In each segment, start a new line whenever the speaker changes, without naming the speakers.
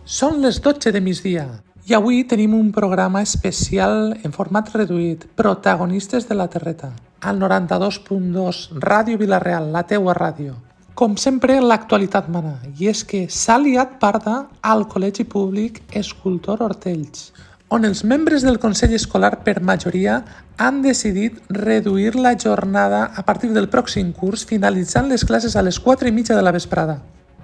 Són les 12 de migdia i avui tenim un programa especial en format reduït, protagonistes de la Terreta, al 92.2 Ràdio Vila-real, la teua ràdio. Com sempre, l'actualitat mana, i és que s'ha liat parda al Col·legi Públic Escultor Hortells, on els membres del Consell Escolar per majoria han decidit reduir la jornada a partir del pròxim curs, finalitzant les classes a les 4:30 de la vesprada.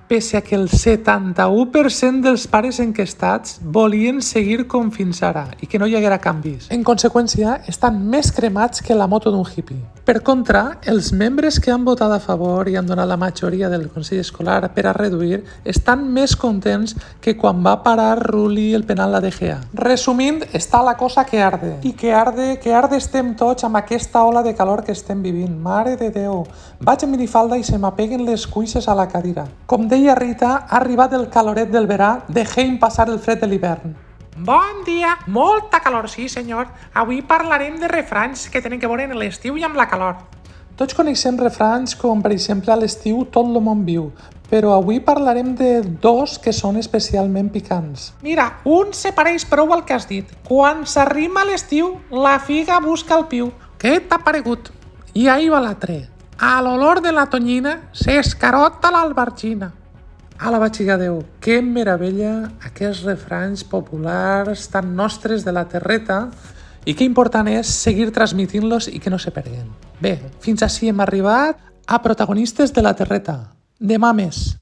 Pese a que el 71% dels pares enquestats volien seguir com fins ara i que no hi haguera canvis. En conseqüència, estan més cremats que la moto d'un hippie. Per contra, els membres que han votat a favor i han donat la majoria del Consell Escolar per a reduir estan més contents que quan va parar Rulli el penal a De Gea. Resumint, està la cosa que arde. I que arde estem tots amb aquesta ola de calor que estem vivint. Mare de Déu, vaig amb minifalda i se m'apeguen les cuixes a la cadira. Com deia Rita, ha arribat el caloret del verà, deixem passar el fred de l'hivern.
Bon dia! Molta calor, sí senyor. Avui parlarem de refranys que tenen que veure amb l'estiu i amb la calor.
Tots coneixem refranys com, per exemple, a l'estiu tot el món viu, però avui parlarem de dos que són especialment picants.
Mira, un se pareix prou al que has dit. Quan s'arrima l'estiu, la figa busca el piu. Què t'ha paregut?
I ahí va l'altre.
A l'olor de la tonyina s'escarota l'albergina.
A la Batxigadeu, que meravella aquests refranys populars tan nostres de la Terreta, i que important és seguir transmitint-los i que no se perguen. Bé, fins ací hem arribat a protagonistes de la Terreta. Demà més.